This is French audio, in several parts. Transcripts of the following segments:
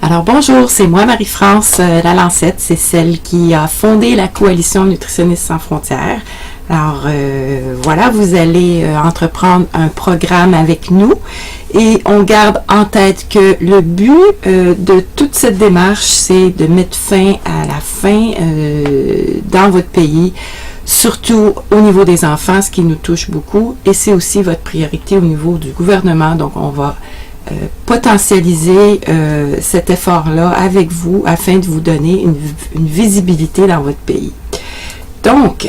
Alors bonjour, c'est moi Marie-France Lalancette, c'est celle qui a fondé la Coalition Nutritionnistes sans frontières. Alors voilà, vous allez entreprendre un programme avec nous et on garde en tête que le but de toute cette démarche, c'est de mettre fin à la faim dans votre pays, surtout au niveau des enfants, ce qui nous touche beaucoup, et c'est aussi votre priorité au niveau du gouvernement. Donc on va potentialiser cet effort-là avec vous afin de vous donner une visibilité dans votre pays. Donc,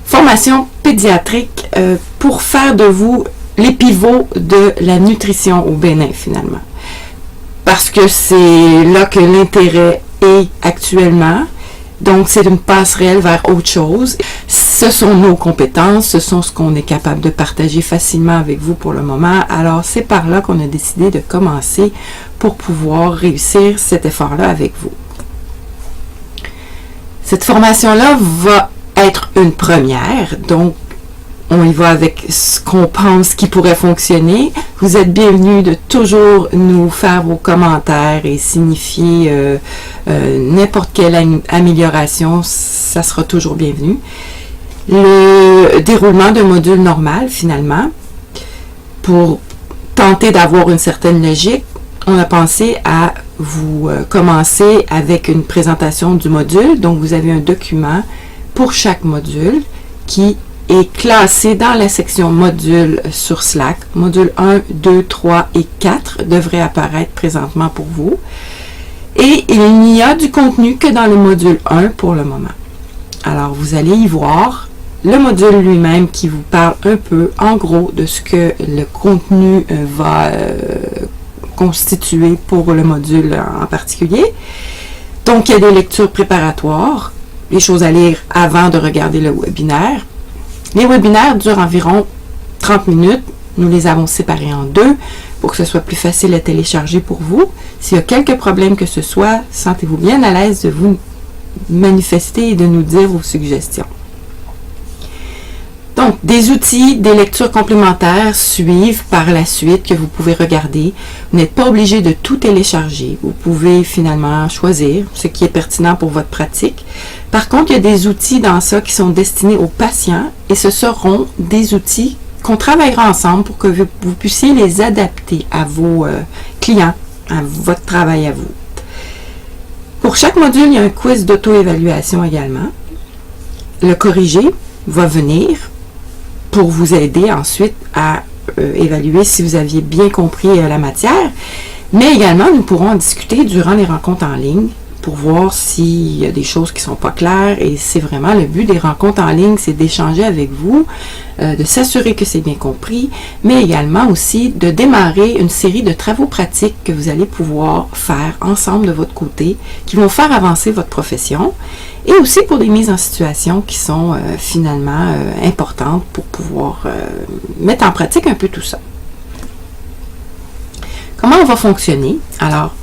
formation pédiatrique pour faire de vous les pivots de la nutrition au Bénin finalement. Parce que c'est là que l'intérêt est actuellement. Donc, c'est une passerelle vers autre chose. Ce sont nos compétences, ce sont ce qu'on est capable de partager facilement avec vous pour le moment. Alors, c'est par là qu'on a décidé de commencer pour pouvoir réussir cet effort-là avec vous. Cette formation-là va être une première, donc on y va avec ce qu'on pense qui pourrait fonctionner. Vous êtes bienvenus de toujours nous faire vos commentaires et signifier n'importe quelle amélioration, ça sera toujours bienvenu. Le déroulement d'un module normal, finalement, pour tenter d'avoir une certaine logique, on a pensé à vous commencer avec une présentation du module. Donc, vous avez un document pour chaque module qui est classé dans la section module sur Slack. Module 1, 2, 3 et 4 devraient apparaître présentement pour vous. Et il n'y a du contenu que dans le module 1 pour le moment. Alors, vous allez y voir le module lui-même qui vous parle un peu, en gros, de ce que le contenu va constituer pour le module en particulier. Donc, il y a des lectures préparatoires, les choses à lire avant de regarder le webinaire. Les webinaires durent environ 30 minutes. Nous les avons séparés en deux pour que ce soit plus facile à télécharger pour vous. S'il y a quelques problèmes que ce soit, sentez-vous bien à l'aise de vous manifester et de nous dire vos suggestions. Donc, des outils, des lectures complémentaires suivent par la suite que vous pouvez regarder. Vous n'êtes pas obligé de tout télécharger. Vous pouvez finalement choisir ce qui est pertinent pour votre pratique. Par contre, il y a des outils dans ça qui sont destinés aux patients et ce seront des outils qu'on travaillera ensemble pour que vous puissiez les adapter à vos clients, à votre travail à vous. Pour chaque module, il y a un quiz d'auto-évaluation également. Le corrigé va venir pour vous aider ensuite à évaluer si vous aviez bien compris la matière. Mais également, nous pourrons en discuter durant les rencontres en ligne pour voir s'il y a des choses qui ne sont pas claires. Et c'est vraiment le but des rencontres en ligne, c'est d'échanger avec vous, de s'assurer que c'est bien compris, mais également aussi de démarrer une série de travaux pratiques que vous allez pouvoir faire ensemble de votre côté, qui vont faire avancer votre profession, et aussi pour des mises en situation qui sont finalement importantes pour pouvoir mettre en pratique un peu tout ça. Comment on va fonctionner? Alors,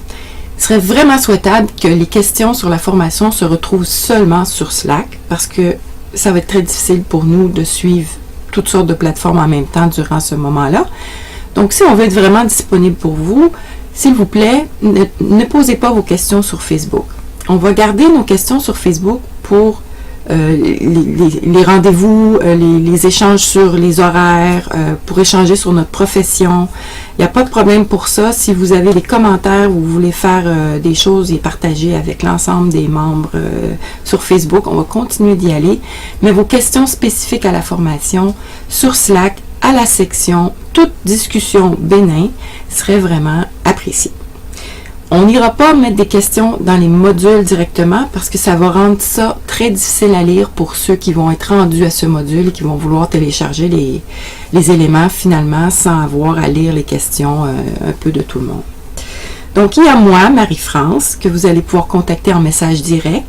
il serait vraiment souhaitable que les questions sur la formation se retrouvent seulement sur Slack parce que ça va être très difficile pour nous de suivre toutes sortes de plateformes en même temps durant ce moment-là. Donc, si on veut être vraiment disponible pour vous, s'il vous plaît, ne posez pas vos questions sur Facebook. On va garder nos questions sur Facebook pour les rendez-vous, les échanges sur les horaires, pour échanger sur notre profession. Il n'y a pas de problème pour ça. Si vous avez des commentaires, vous voulez faire des choses et partager avec l'ensemble des membres sur Facebook, on va continuer d'y aller. Mais vos questions spécifiques à la formation sur Slack, à la section « Toute discussion Bénin » serait vraiment appréciée. On n'ira pas mettre des questions dans les modules directement parce que ça va rendre ça très difficile à lire pour ceux qui vont être rendus à ce module et qui vont vouloir télécharger les éléments finalement sans avoir à lire les questions un peu de tout le monde. Donc, il y a moi, Marie-France, que vous allez pouvoir contacter en message direct,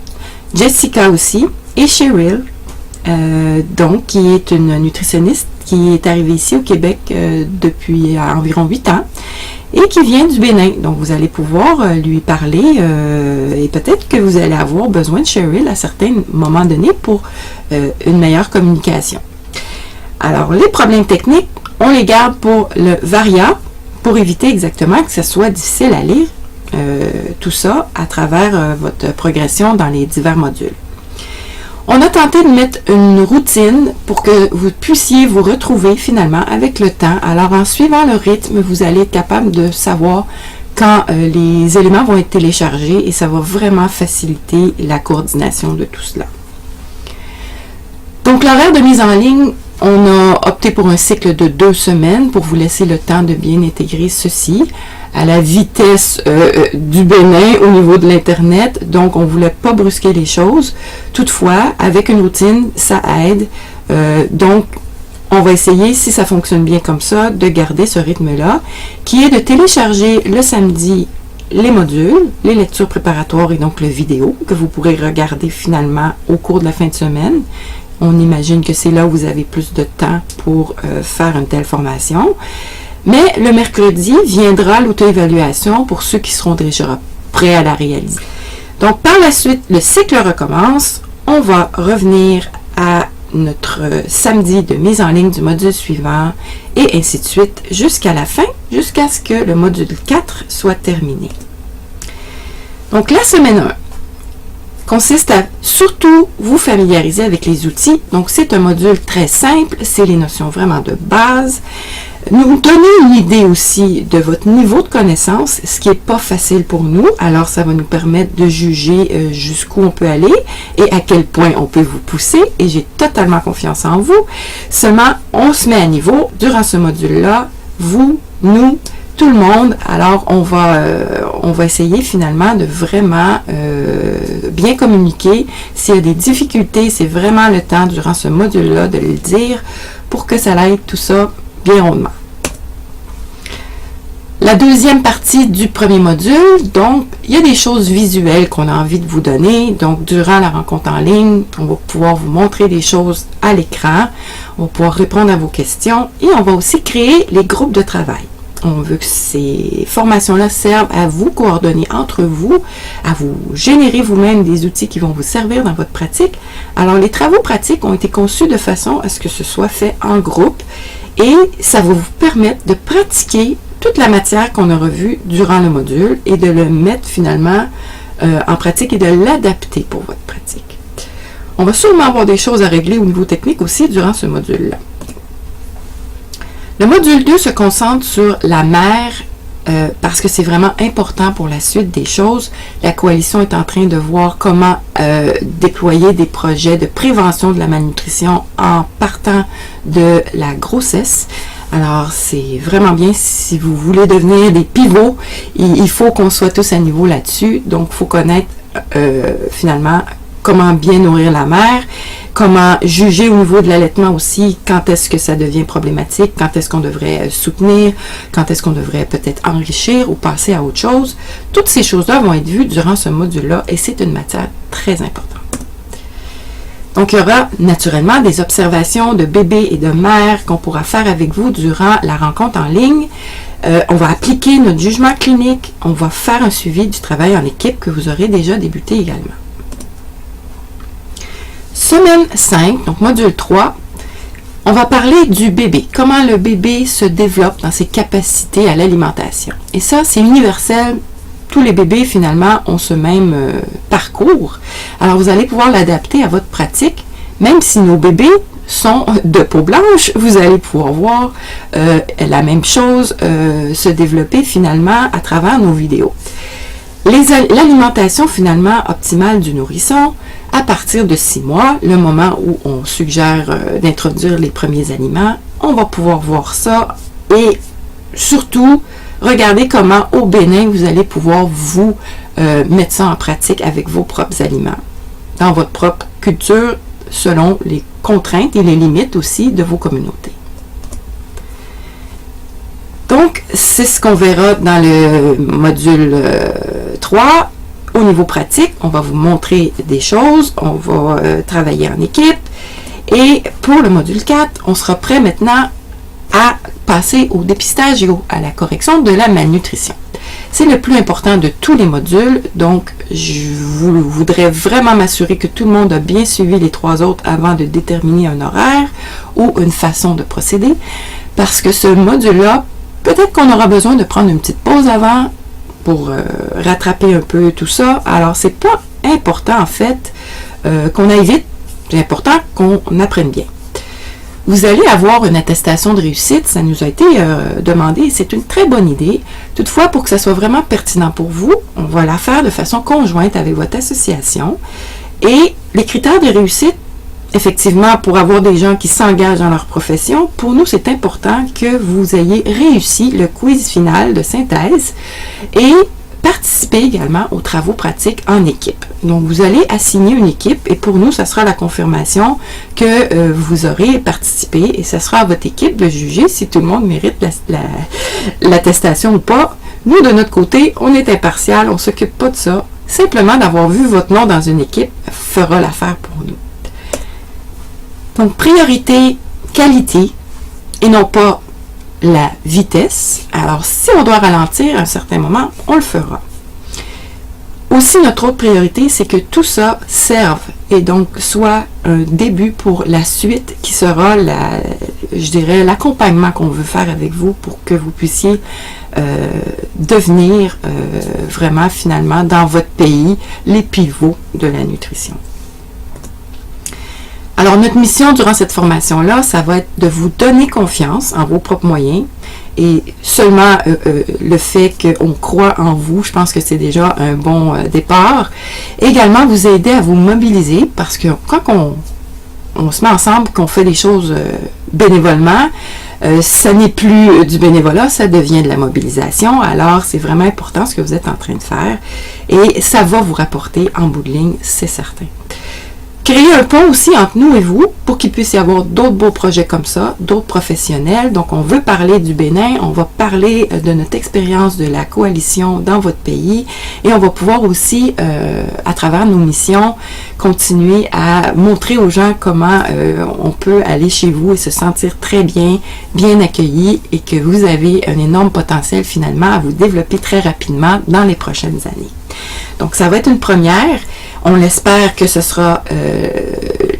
Jessica aussi, et Cheryl, donc, qui est une nutritionniste qui est arrivée ici au Québec depuis environ 8 ans. Et qui vient du Bénin. Donc, vous allez pouvoir lui parler et peut-être que vous allez avoir besoin de Cheryl à certains moments donnés pour une meilleure communication. Alors, les problèmes techniques, on les garde pour le Varia pour éviter exactement que ce soit difficile à lire tout ça à travers votre progression dans les divers modules. On a tenté de mettre une routine pour que vous puissiez vous retrouver finalement avec le temps. Alors en suivant le rythme, vous allez être capable de savoir quand les éléments vont être téléchargés et ça va vraiment faciliter la coordination de tout cela. Donc l'horaire de mise en ligne, on a opté pour un cycle de 2 semaines pour vous laisser le temps de bien intégrer ceci à la vitesse du Bénin au niveau de l'Internet. Donc, on ne voulait pas brusquer les choses. Toutefois, avec une routine, ça aide. Donc, on va essayer, si ça fonctionne bien comme ça, de garder ce rythme-là, qui est de télécharger le samedi les modules, les lectures préparatoires et donc le vidéo que vous pourrez regarder finalement au cours de la fin de semaine. On imagine que c'est là où vous avez plus de temps pour faire une telle formation. Mais le mercredi viendra l'auto-évaluation pour ceux qui seront déjà prêts à la réaliser. Donc, par la suite, le cycle recommence. On va revenir à notre samedi de mise en ligne du module suivant et ainsi de suite jusqu'à la fin, jusqu'à ce que le module 4 soit terminé. Donc, la semaine 1 consiste à surtout vous familiariser avec les outils. Donc, c'est un module très simple, c'est les notions vraiment de base. Nous donner une idée aussi de votre niveau de connaissance, ce qui n'est pas facile pour nous. Alors, ça va nous permettre de juger jusqu'où on peut aller et à quel point on peut vous pousser. Et j'ai totalement confiance en vous. Seulement, on se met à niveau durant ce module-là. Vous, nous, tout le monde. Alors, on va essayer finalement de vraiment bien communiquer. S'il y a des difficultés, c'est vraiment le temps durant ce module-là de le dire pour que ça aille tout ça bien rondement. La deuxième partie du premier module, donc, il y a des choses visuelles qu'on a envie de vous donner. Donc, durant la rencontre en ligne, on va pouvoir vous montrer des choses à l'écran. On va pouvoir répondre à vos questions et on va aussi créer les groupes de travail. On veut que ces formations-là servent à vous coordonner entre vous, à vous générer vous-même des outils qui vont vous servir dans votre pratique. Alors, les travaux pratiques ont été conçus de façon à ce que ce soit fait en groupe et ça va vous permettre de pratiquer toute la matière qu'on a revue durant le module et de le mettre finalement en pratique et de l'adapter pour votre pratique. On va sûrement avoir des choses à régler au niveau technique aussi durant ce module-là. Le module 2 se concentre sur la mer parce que c'est vraiment important pour la suite des choses. La coalition est en train de voir comment déployer des projets de prévention de la malnutrition en partant de la grossesse. Alors, c'est vraiment bien si vous voulez devenir des pivots, il faut qu'on soit tous à niveau là-dessus. Donc, il faut connaître finalement comment bien nourrir la mère, comment juger au niveau de l'allaitement aussi, quand est-ce que ça devient problématique, quand est-ce qu'on devrait soutenir, quand est-ce qu'on devrait peut-être enrichir ou passer à autre chose. Toutes ces choses-là vont être vues durant ce module-là et c'est une matière très importante. Donc, il y aura naturellement des observations de bébés et de mères qu'on pourra faire avec vous durant la rencontre en ligne. On va appliquer notre jugement clinique, on va faire un suivi du travail en équipe que vous aurez déjà débuté également. Semaine 5, donc module 3, on va parler du bébé, comment le bébé se développe dans ses capacités à l'alimentation. Et ça, c'est universel. Tous les bébés, finalement, ont ce même parcours. Alors, vous allez pouvoir l'adapter à votre pratique. Même si nos bébés sont de peau blanche, vous allez pouvoir voir la même chose se développer, finalement, à travers nos vidéos. L'alimentation, finalement, optimale du nourrisson, à partir de 6 mois, le moment où on suggère d'introduire les premiers aliments, on va pouvoir voir ça et surtout, regardez comment au Bénin, vous allez pouvoir vous mettre ça en pratique avec vos propres aliments, dans votre propre culture, selon les contraintes et les limites aussi de vos communautés. Donc, c'est ce qu'on verra dans le module 3. Au niveau pratique, on va vous montrer des choses, on va travailler en équipe. Et pour le module 4, on sera prêt maintenant à passer au dépistage et à la correction de la malnutrition. C'est le plus important de tous les modules, donc je voudrais vraiment m'assurer que tout le monde a bien suivi les 3 autres avant de déterminer un horaire ou une façon de procéder, parce que ce module-là, peut-être qu'on aura besoin de prendre une petite pause avant pour rattraper un peu tout ça. Alors, c'est pas important, en fait, qu'on aille vite. C'est important qu'on apprenne bien. Vous allez avoir une attestation de réussite, ça nous a été demandé, c'est une très bonne idée. Toutefois, pour que ça soit vraiment pertinent pour vous, on va la faire de façon conjointe avec votre association. Et les critères de réussite, effectivement, pour avoir des gens qui s'engagent dans leur profession, pour nous, c'est important que vous ayez réussi le quiz final de synthèse et participer également aux travaux pratiques en équipe. Donc, vous allez assigner une équipe et pour nous, ça sera la confirmation que vous aurez participé et ce sera à votre équipe de juger si tout le monde mérite l'attestation ou pas. Nous, de notre côté, on est impartial, on ne s'occupe pas de ça. Simplement d'avoir vu votre nom dans une équipe fera l'affaire pour nous. Donc, priorité, qualité et non pas la vitesse. Alors, si on doit ralentir à un certain moment, on le fera. Aussi, notre autre priorité, c'est que tout ça serve et donc soit un début pour la suite qui sera, je dirais, l'accompagnement qu'on veut faire avec vous pour que vous puissiez devenir vraiment, finalement, dans votre pays, les pivots de la nutrition. Alors, notre mission durant cette formation-là, ça va être de vous donner confiance en vos propres moyens et seulement le fait qu'on croit en vous, je pense que c'est déjà un bon départ. Également, vous aider à vous mobiliser parce que quand on se met ensemble, qu'on fait des choses bénévolement, ça n'est plus du bénévolat, ça devient de la mobilisation. Alors, c'est vraiment important ce que vous êtes en train de faire et ça va vous rapporter en bout de ligne, c'est certain. Créer un pont aussi entre nous et vous pour qu'il puisse y avoir d'autres beaux projets comme ça, d'autres professionnels. Donc, on veut parler du Bénin, on va parler de notre expérience de la coalition dans votre pays et on va pouvoir aussi, à travers nos missions, continuer à montrer aux gens comment on peut aller chez vous et se sentir très bien, bien accueilli et que vous avez un énorme potentiel finalement à vous développer très rapidement dans les prochaines années. Donc, ça va être une première. On l'espère que ce sera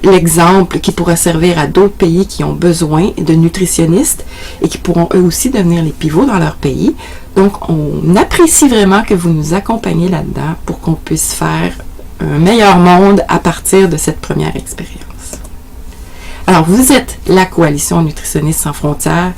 l'exemple qui pourra servir à d'autres pays qui ont besoin de nutritionnistes et qui pourront eux aussi devenir les pivots dans leur pays. Donc, on apprécie vraiment que vous nous accompagniez là-dedans pour qu'on puisse faire un meilleur monde à partir de cette première expérience. Alors, vous êtes la Coalition Nutritionnistes sans frontières.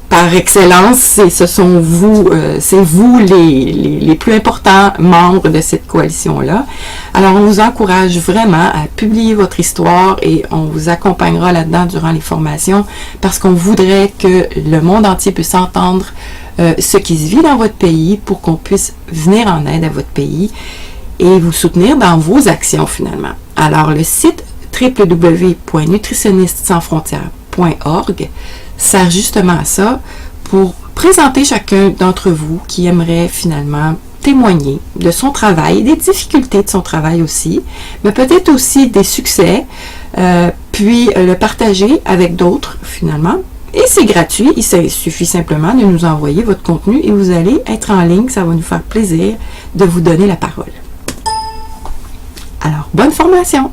Par excellence, ce sont vous, c'est vous les plus importants membres de cette coalition-là. Alors, on vous encourage vraiment à publier votre histoire et on vous accompagnera là-dedans durant les formations parce qu'on voudrait que le monde entier puisse entendre ce qui se vit dans votre pays pour qu'on puisse venir en aide à votre pays et vous soutenir dans vos actions finalement. Alors, le site www.nutritionnistes-sans-frontières.org sert justement à ça pour présenter chacun d'entre vous qui aimerait finalement témoigner de son travail, des difficultés de son travail aussi, mais peut-être aussi des succès, puis le partager avec d'autres finalement. Et c'est gratuit, il suffit simplement de nous envoyer votre contenu et vous allez être en ligne, ça va nous faire plaisir de vous donner la parole. Alors, bonne formation!